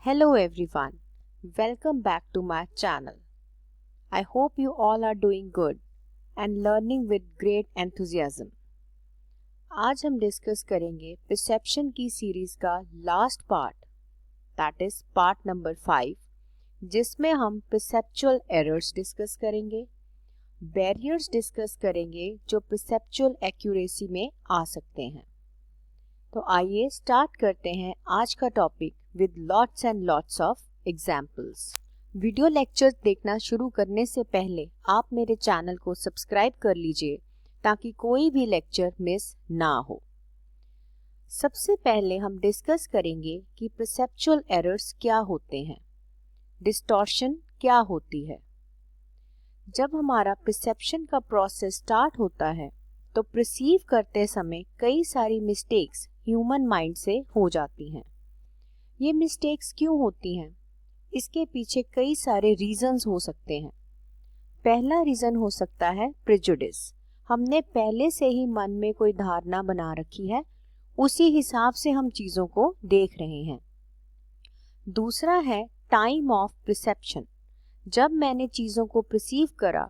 Hello everyone, welcome back to my channel. I hope you all are doing good and learning with great enthusiasm. आज हम discuss करेंगे perception की series का last part, that is part number 5, जिसमें हम perceptual errors discuss करेंगे, barriers discuss करेंगे जो परसेप्चुअल एक्यूरेसी में आ सकते हैं। तो आइए स्टार्ट करते हैं आज का topic with lots and lots of examples. Video lectures देखना शुरू करने से पहले आप मेरे चैनल को सब्सक्राइब कर लीजिए ताकि कोई भी लेक्चर मिस ना हो। सबसे पहले हम डिस्कस करेंगे कि परसेप्चुअल एरर्स क्या होते हैं, डिस्टॉर्शन क्या होती है। जब हमारा परसेप्शन का प्रोसेस स्टार्ट होता है तो परसीव करते समय कई सारी मिस्टेक्स ह्यूमन माइंड से हो जाती हैं। ये मिस्टेक्स क्यों होती हैं? इसके पीछे कई सारे रीजंस हो सकते हैं। पहला रीजन हो सकता है प्रेजुडिस। हमने पहले से ही मन में कोई धारणा बना रखी है, उसी हिसाब से हम चीजों को देख रहे हैं। दूसरा है टाइम ऑफ परसेप्शन। जब मैंने चीजों को परसीव करा,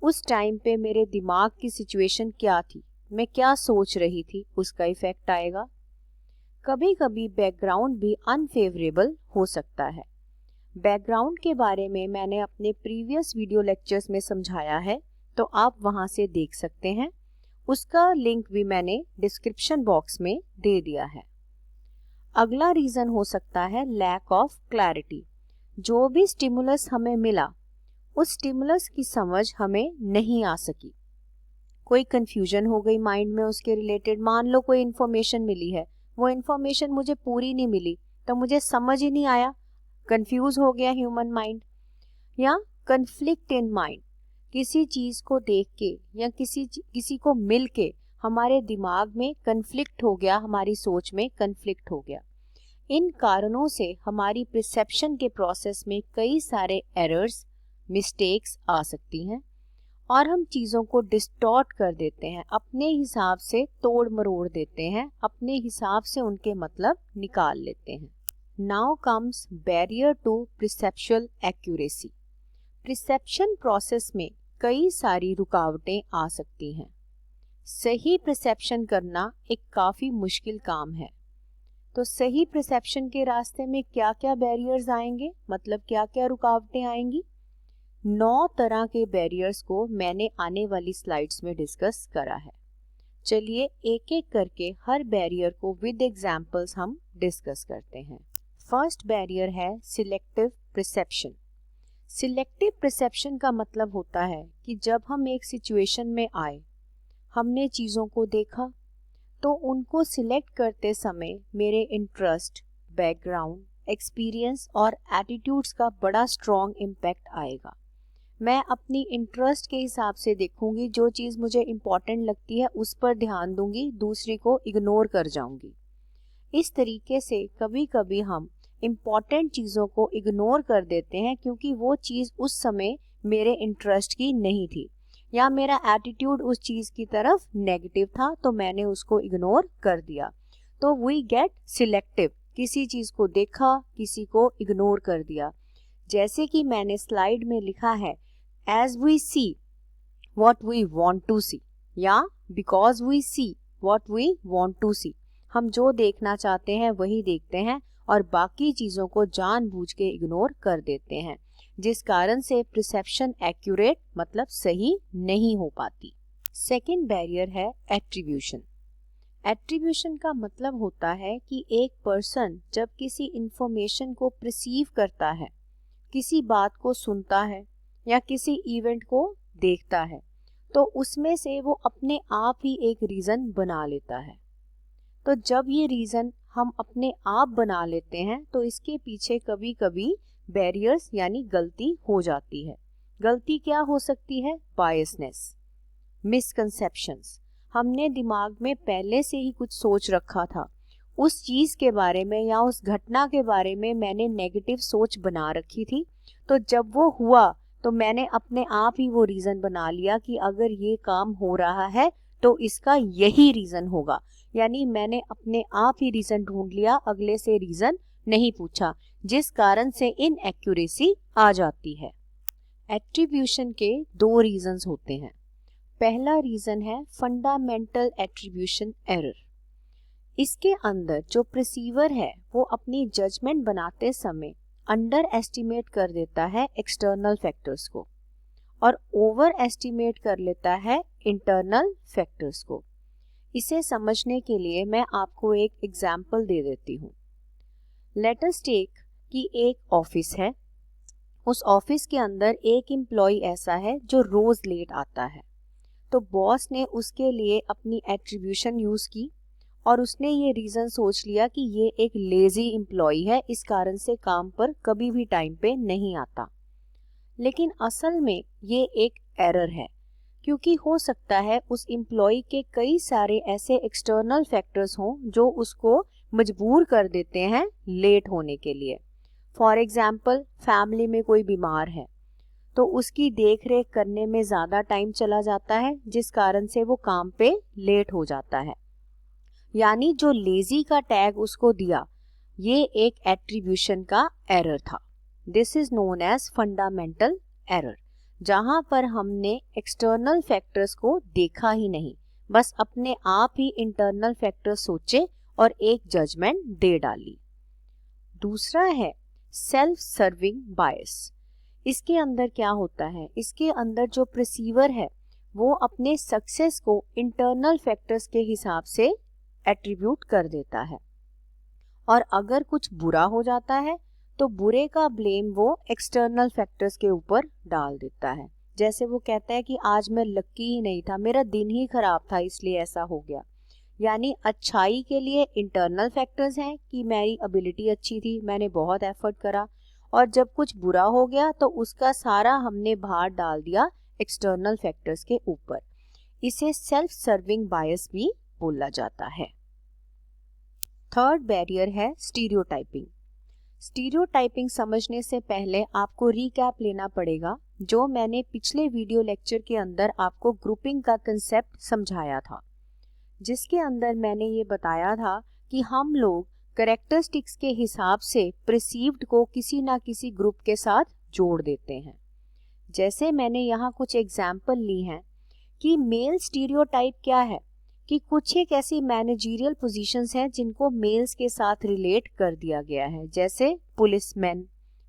उस टाइम पे मेरे दिमाग की सिचुएशन क्या थी, मैं क्या सोच रही थी, उसका इफेक्ट आएगा। कभी कभी बैकग्राउंड भी अनफेवरेबल हो सकता है। बैकग्राउंड के बारे में मैंने अपने प्रीवियस वीडियो लेक्चर्स में समझाया है, तो आप वहां से देख सकते हैं। उसका लिंक भी मैंने डिस्क्रिप्शन बॉक्स में दे दिया है। अगला रीजन हो सकता है लैक ऑफ क्लैरिटी। जो भी स्टिमुलस हमें मिला, उस स्टिमुलस की समझ हमें नहीं आ सकी, कोई कंफ्यूजन हो गई माइंड में उसके रिलेटेड। मान लो कोई इन्फॉर्मेशन मिली है, वो इन्फॉर्मेशन मुझे पूरी नहीं मिली तो मुझे समझ ही नहीं आया, कंफ्यूज हो गया ह्यूमन माइंड। या कन्फ्लिक्ट इन माइंड, किसी चीज को देख के या किसी को मिल के हमारे दिमाग में कन्फ्लिक्ट हो गया, हमारी सोच में कन्फ्लिक्ट हो गया। इन कारणों से हमारी परसेप्शन के प्रोसेस में कई सारे एरर्स, मिस्टेक्स आ सकती हैं और हम चीज़ों को डिस्टॉर्ट कर देते हैं, अपने हिसाब से तोड़ मरोड़ देते हैं, अपने हिसाब से उनके मतलब निकाल लेते हैं। Now comes barrier to perceptual accuracy. Perception process में कई सारी रुकावटें आ सकती हैं। सही परसेप्शन करना एक काफ़ी मुश्किल काम है। तो सही परसेप्शन के रास्ते में क्या क्या बैरियर्स आएंगे, मतलब क्या क्या रुकावटें आएंगी? 9 तरह के बैरियर्स को मैंने आने वाली स्लाइड्स में डिस्कस करा है। चलिए एक एक करके हर बैरियर को विद एग्जांपल्स हम डिस्कस करते हैं। फर्स्ट बैरियर है सिलेक्टिव परसेप्शन। सिलेक्टिव परसेप्शन का मतलब होता है कि जब हम एक सिचुएशन में आए, हमने चीज़ों को देखा, तो उनको सिलेक्ट करते समय मेरे इंटरेस्ट, बैकग्राउंड, एक्सपीरियंस और एटीट्यूड्स का बड़ा स्ट्रॉन्ग इम्पैक्ट आएगा। मैं अपनी इंटरेस्ट के हिसाब से देखूंगी, जो चीज़ मुझे इम्पॉर्टेंट लगती है उस पर ध्यान दूंगी, दूसरी को इग्नोर कर जाऊंगी। इस तरीके से कभी कभी हम इम्पॉर्टेंट चीज़ों को इग्नोर कर देते हैं क्योंकि वो चीज़ उस समय मेरे इंटरेस्ट की नहीं थी या मेरा एटीट्यूड उस चीज़ की तरफ नेगेटिव था, तो मैंने उसको इग्नोर कर दिया। तो वी गेट सिलेक्टिव, किसी चीज़ को देखा, किसी को इग्नोर कर दिया। जैसे कि मैंने स्लाइड में लिखा है, as we see what we want to see या because we see what we want to see। हम जो देखना चाहते हैं वही देखते हैं और बाकी चीज़ों को जानबूझ के इग्नोर कर देते हैं, जिस कारण से परसेप्शन एक्यूरेट मतलब सही नहीं हो पाती। सेकंड बैरियर है एट्रीब्यूशन। एट्रीब्यूशन का मतलब होता है कि एक पर्सन जब किसी इंफॉर्मेशन को परसीव करता है, किसी बात को सुनता है या किसी इवेंट को देखता है, तो उसमें से वो अपने आप ही एक रीज़न बना लेता है। तो जब ये रीज़न हम अपने आप बना लेते हैं तो इसके पीछे कभी कभी बैरियर्स यानी गलती हो जाती है। गलती क्या हो सकती है? Biasness, misconceptions. हमने दिमाग में पहले से ही कुछ सोच रखा था, उस चीज़ के बारे में या उस घटना के बारे में मैंने नेगेटिव सोच बना रखी थी, तो जब वो हुआ तो मैंने अपने आप ही वो रीज़न बना लिया कि अगर ये काम हो रहा है तो इसका यही रीज़न होगा, यानी मैंने अपने आप ही रीज़न ढूंढ लिया, अगले से रीज़न नहीं पूछा, जिस कारण से इनएक्यूरेसी आ जाती है। एट्रीब्यूशन के दो रीजंस होते हैं। पहला रीजन है फंडामेंटल एट्रीब्यूशन एरर। इसके अंदर जो प्रिसीवर है वो अपनी जजमेंट बनाते समय अंडर एस्टिमेट कर देता है एक्सटर्नल फैक्टर्स को और ओवर एस्टिमेट कर लेता है इंटरनल फैक्टर्स को। इसे समझने के लिए मैं आपको एक एग्जाम्पल दे देती हूँ। लेट अस टेक कि एक ऑफिस है। उस ऑफिस के अंदर एक एम्प्लॉय ऐसा है जो रोज लेट आता है। तो बॉस ने उसके लिए अपनी एट्रीब्यूशन यूज की और उसने ये रीजन सोच लिया कि ये एक लेजी एम्प्लॉय है, इस कारण से काम पर कभी भी टाइम पे नहीं आता। लेकिन असल में ये एक एरर है, क्योंकि हो सकता है उस एम्प्लॉय के कई सारे ऐसे एक्सटर्नल फैक्टर्स हों जो उसको मजबूर कर देते हैं लेट होने के लिए। फॉर एग्जाम्पल, फैमिली में कोई बीमार है तो उसकी देख रेख करने में ज़्यादा टाइम चला जाता है, जिस कारण से वो काम पे लेट हो जाता है। यानी जो लेजी का टैग उसको दिया, ये एक एट्रीब्यूशन का एरर था। This is known as fundamental error, जहां पर हमने एक्सटर्नल फैक्टर्स को देखा ही नहीं, बस अपने आप ही इंटरनल फैक्टर्स सोचे और एक जजमेंट दे डाली। दूसरा है सेल्फ सर्विंग बायस। इसके अंदर क्या होता है, इसके अंदर जो प्रिसीवर है वो अपने सक्सेस को इंटरनल फैक्टर्स के हिसाब से एट्रीब्यूट कर देता है और अगर कुछ बुरा हो जाता है तो बुरे का ब्लेम वो एक्सटर्नल फैक्टर्स के ऊपर डाल देता है। जैसे वो कहता है कि आज मैं लक्की ही नहीं था, मेरा दिन ही खराब था इसलिए ऐसा हो गया। यानी अच्छाई के लिए इंटरनल फैक्टर्स हैं कि मेरी एबिलिटी अच्छी थी, मैंने बहुत एफर्ट करा, और जब कुछ बुरा हो गया तो उसका सारा हमने भार डाल दिया एक्सटर्नल फैक्टर्स के ऊपर। इसे सेल्फ सर्विंग बायस भी बोला जाता है। थर्ड बैरियर है स्टीरियोटाइपिंग। स्टीरियोटाइपिंग समझने से पहले आपको रिकैप लेना पड़ेगा जो मैंने पिछले वीडियो लेक्चर के अंदर आपको ग्रुपिंग का कंसेप्ट समझाया था, जिसके अंदर मैंने ये बताया था कि हम लोग कैरेक्टरिस्टिक्स के हिसाब से प्रिसीव्ड को किसी ना किसी ग्रुप के साथ जोड़ देते हैं। जैसे मैंने यहाँ कुछ एग्जाम्पल ली हैं कि मेल स्टीरियोटाइप क्या है, कि कुछ एक ऐसी मैनेजरियल पोजीशंस हैं जिनको मेल्स के साथ रिलेट कर दिया गया है, जैसे पुलिसमैन,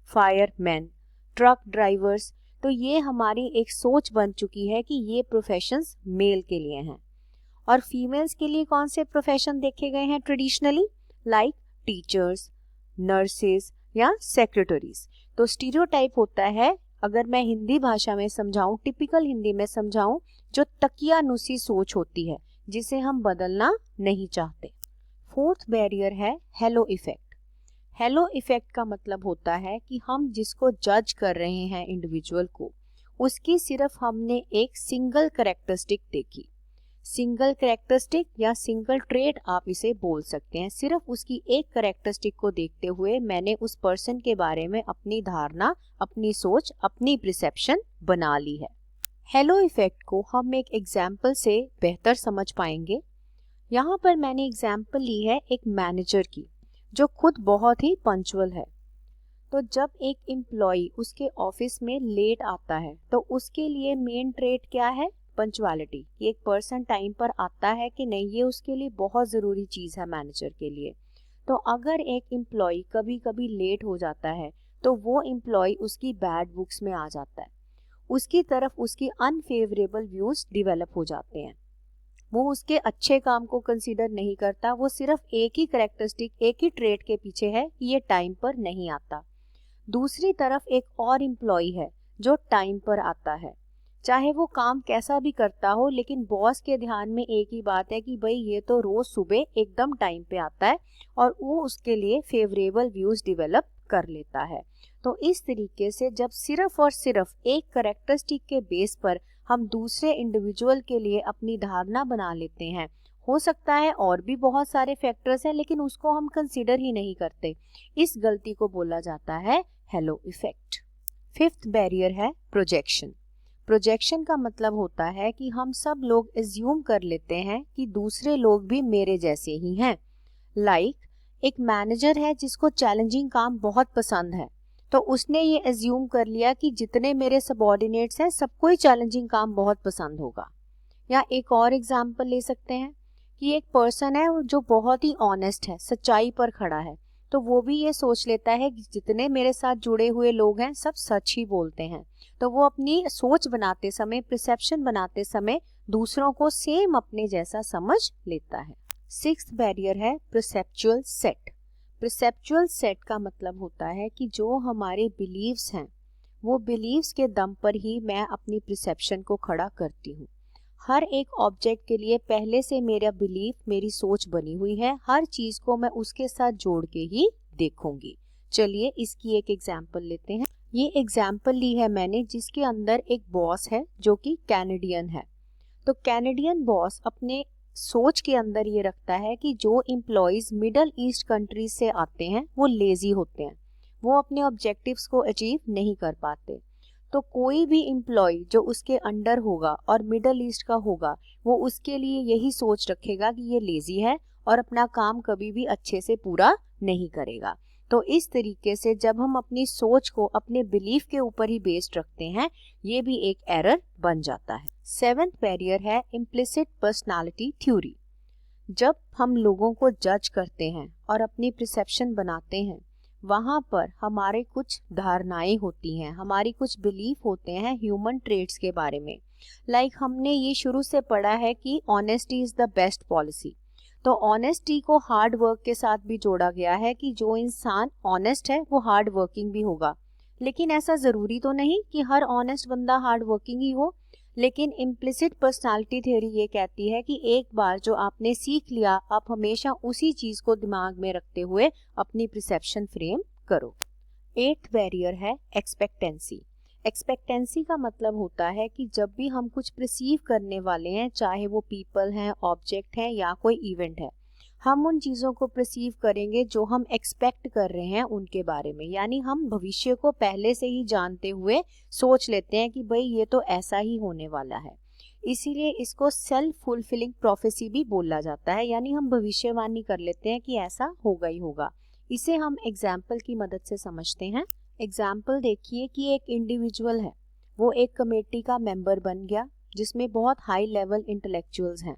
फायरमैन, ट्रक ड्राइवर्स। तो ये हमारी एक सोच बन चुकी है कि ये प्रोफेशंस मेल के लिए हैं। और फीमेल्स के लिए कौन से प्रोफेशन देखे गए हैं ट्रेडिशनली, लाइक टीचर्स, नर्सेज या सेक्रेटरीज। तो स्टीरियोटाइप होता है, अगर मैं हिंदी भाषा में समझाऊं, टिपिकल हिंदी में समझाऊं, जो तकियानुसी सोच होती है जिसे हम बदलना नहीं चाहते। फोर्थ बैरियर है हेलो इफेक्ट। हेलो इफेक्ट का मतलब होता है कि हम जिसको जज कर रहे हैं इंडिविजुअल को, उसकी सिर्फ हमने एक सिंगल कैरेक्टरिस्टिक देखी। सिंगल कैरेक्टरिस्टिक या सिंगल ट्रेट आप इसे बोल सकते हैं। सिर्फ उसकी एक कैरेक्टरिस्टिक को देखते हुए मैंने उस पर्सन के बारे में अपनी धारणा, अपनी सोच, अपनी परसेप्शन बना ली है। हेलो इफेक्ट को हम एक एग्जाम्पल से बेहतर समझ पाएंगे। यहाँ पर मैंने एग्जाम्पल ली है एक मैनेजर की जो खुद बहुत ही पंक्चुअल है। तो जब एक एम्प्लॉय उसके ऑफिस में लेट आता है तो उसके लिए मेन ट्रेट क्या है, पंक्चुअलिटी। कि एक पर्सन टाइम पर आता है कि नहीं, ये उसके लिए बहुत ज़रूरी चीज़ है मैनेजर के लिए। तो अगर एक एम्प्लॉय कभी कभी लेट हो जाता है तो वो एम्प्लॉय उसकी बैड बुक्स में आ जाता है, उसकी तरफ उसकी अनफेवरेबल व्यूज डेवलप हो जाते हैं। वो उसके अच्छे काम को कंसीडर नहीं करता, वो सिर्फ एक ही कैरेक्टरिस्टिक, एक ही ट्रेट के पीछे है कि ये टाइम पर नहीं आता। दूसरी तरफ एक और एम्प्लॉय है जो टाइम पर आता है, चाहे वो काम कैसा भी करता हो, लेकिन बॉस के ध्यान में एक ही बात है कि भाई ये तो रोज सुबह एकदम टाइम पे आता है, और वो उसके लिए फेवरेबल व्यूज डेवलप कर लेता है। तो इस तरीके से जब सिर्फ और सिर्फ एक कैरेक्टरिस्टिक के बेस पर हम दूसरे इंडिविजुअल के लिए अपनी धारणा बना लेते हैं, हो सकता है और भी बहुत सारे फैक्टर्स हैं लेकिन उसको हम कंसीडर ही नहीं करते, इस गलती को बोला जाता है हेलो इफेक्ट। फिफ्थ बैरियर है प्रोजेक्शन। प्रोजेक्शन का मतलब होता है कि हम सब लोग एज्यूम कर लेते हैं कि दूसरे लोग भी मेरे जैसे ही हैं। लाइक एक मैनेजर है जिसको चैलेंजिंग काम बहुत पसंद है, तो उसने ये एज्यूम कर लिया कि जितने मेरे सबऑर्डिनेट्स हैं सबको ही चैलेंजिंग काम बहुत पसंद होगा। या एक और एग्जांपल ले सकते हैं कि एक पर्सन है जो बहुत ही ऑनेस्ट है, सच्चाई पर खड़ा है, तो वो भी ये सोच लेता है कि जितने मेरे साथ जुड़े हुए लोग हैं सब सच ही बोलते हैं, तो वो अपनी सोच बनाते समय, परसेप्शन बनाते समय दूसरों को सेम अपने जैसा समझ लेता है। सिक्स्थ बैरियर है परसेप्चुअल सेट। परसेप्चुअल सेट का मतलब होता है कि जो हमारे बिलीव्स हैं वो बिलीव्स के दम पर ही मैं अपनी परसेप्शन को खड़ा करती हूँ। हर एक ऑब्जेक्ट के लिए पहले से मेरा बिलीफ, मेरी सोच बनी हुई है, हर चीज को मैं उसके साथ जोड़ के ही देखूंगी। चलिए इसकी एक एग्जाम्पल लेते हैं। ये एग्जाम्पल ली है मैंने जिसके अंदर एक बॉस है जो कि कैनेडियन है। तो कैनेडियन बॉस अपने सोच के अंदर ये रखता है कि जो एम्प्लॉयज मिडल ईस्ट कंट्रीज से आते हैं वो लेजी होते हैं, वो अपने ऑब्जेक्टिव्स को अचीव नहीं कर पाते। तो कोई भी एम्प्लॉय जो उसके अंडर होगा और मिडल ईस्ट का होगा वो उसके लिए यही सोच रखेगा कि ये लेजी है और अपना काम कभी भी अच्छे से पूरा नहीं करेगा। तो इस तरीके से जब हम अपनी सोच को अपने बिलीफ के ऊपर ही बेस्ड रखते हैं, ये भी एक एरर बन जाता है। सेवेंथ बैरियर है इम्प्लिसिट पर्सनालिटी थ्योरी। जब हम लोगों को जज करते हैं और अपनी परसेप्शन बनाते हैं, वहाँ पर हमारे कुछ धारणाएं होती हैं, हमारी कुछ बिलीफ होते हैं ह्यूमन ट्रेट्स के बारे में। लाइक हमने ये शुरू से पढ़ा है कि honesty is the best policy. तो ऑनेस्टी को हार्ड वर्क के साथ भी जोड़ा गया है कि जो इंसान ऑनेस्ट है वो हार्ड वर्किंग भी होगा। लेकिन ऐसा जरूरी तो नहीं कि हर ऑनेस्ट बंदा हार्ड वर्किंग ही हो। लेकिन इम्प्लिसिट पर्सनालिटी थ्योरी ये कहती है कि एक बार जो आपने सीख लिया, आप हमेशा उसी चीज को दिमाग में रखते हुए अपनी परसेप्शन फ्रेम करो। एट्थ बैरियर है एक्सपेक्टेंसी। एक्सपेक्टेंसी का मतलब होता है कि जब भी हम कुछ परसीव करने वाले हैं, चाहे वो पीपल हैं, ऑब्जेक्ट हैं या कोई इवेंट है, हम उन चीज़ों को परसीव करेंगे जो हम एक्सपेक्ट कर रहे हैं उनके बारे में। यानी हम भविष्य को पहले से ही जानते हुए सोच लेते हैं कि भाई ये तो ऐसा ही होने वाला है। इसीलिए इसको सेल्फ फुलफिलिंग प्रोफेसी भी बोला जाता है, यानी हम भविष्यवाणी कर लेते हैं कि ऐसा होगा ही होगा। इसे हम एग्जाम्पल की मदद से समझते हैं। एग्जाम्पल देखिए कि एक इंडिविजुअल है, वो एक कमेटी का मेंबर बन गया जिसमें बहुत हाई लेवल इंटेलेक्चुअल्स हैं,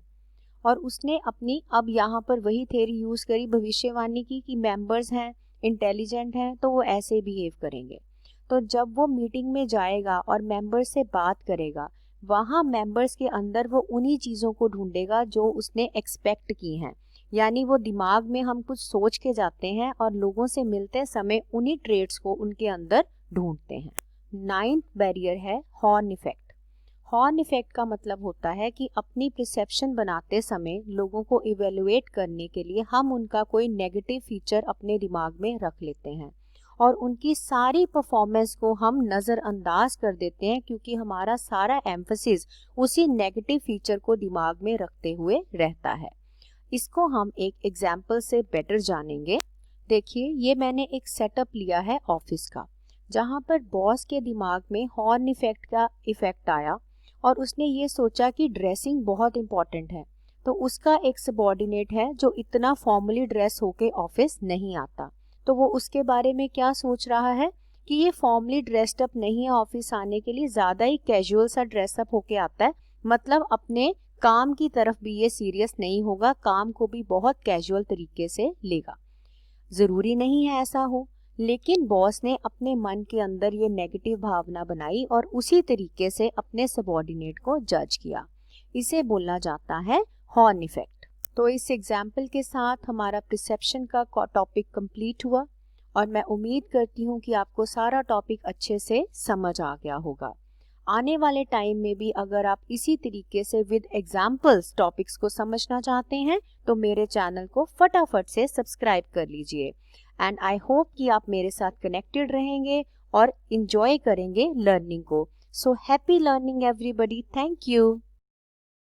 और उसने अपनी अब यहाँ पर वही थ्योरी यूज करी भविष्यवाणी की कि मेंबर्स हैं, इंटेलिजेंट हैं, तो वो ऐसे बिहेव करेंगे। तो जब वो मीटिंग में जाएगा और मेंबर्स से बात करेगा, वहाँ मेंबर्स के अंदर वो उन्हीं चीज़ों को ढूंढेगा जो उसने एक्सपेक्ट की हैं। यानी वो दिमाग में हम कुछ सोच के जाते हैं और लोगों से मिलते समय उन्हीं ट्रेड्स को उनके अंदर ढूंढते हैं। नाइन्थ बैरियर है हॉर्न इफेक्ट। हॉर्न इफेक्ट का मतलब होता है कि अपनी परसेप्शन बनाते समय लोगों को इवेलुएट करने के लिए हम उनका कोई नेगेटिव फीचर अपने दिमाग में रख लेते हैं और उनकी सारी परफॉर्मेंस को हम नज़रअंदाज कर देते हैं, क्योंकि हमारा सारा एम्फसिस उसी नेगेटिव फीचर को दिमाग में रखते हुए रहता है। इसको हम एक एग्जाम्पल से बेटर जानेंगे। देखिए, ये मैंने एक सेटअप लिया है ऑफिस का, जहाँ पर बॉस के दिमाग में हॉर्न इफेक्ट का इफेक्ट आया और उसने ये सोचा कि ड्रेसिंग बहुत इम्पॉर्टेंट है। तो उसका एक सबऑर्डिनेट है जो इतना फॉर्मली ड्रेस होके ऑफिस नहीं आता, तो वो उसके बारे में क्या सोच रहा है कि ये फॉर्मली ड्रेस्ड अप नहीं है ऑफिस आने के लिए, ज़्यादा ही कैजुअल सा ड्रेसअप होके आता है, मतलब अपने काम की तरफ भी ये सीरियस नहीं होगा, काम को भी बहुत कैजुअल तरीके से लेगा। ज़रूरी नहीं है ऐसा हो, लेकिन बॉस ने अपने मन के अंदर ये नेगेटिव भावना बनाई और उसी तरीके से अपने सबऑर्डिनेट को जज किया। इसे बोला जाता है हॉर्न इफेक्ट। तो इस एग्जाम्पल के साथ हमारा परसेप्शन का टॉपिक कंप्लीट हुआ और मैं उम्मीद करती हूँ कि आपको सारा टॉपिक अच्छे से समझ आ गया होगा। आने वाले टाइम में भी अगर आप इसी तरीके से विद एग्जाम्पल्स टॉपिक्स को समझना चाहते हैं तो मेरे चैनल को फटाफट से सब्सक्राइब कर लीजिए। एंड आई होप कि आप मेरे साथ कनेक्टेड रहेंगे और इंजॉय करेंगे लर्निंग को। So happy learning everybody. Thank you.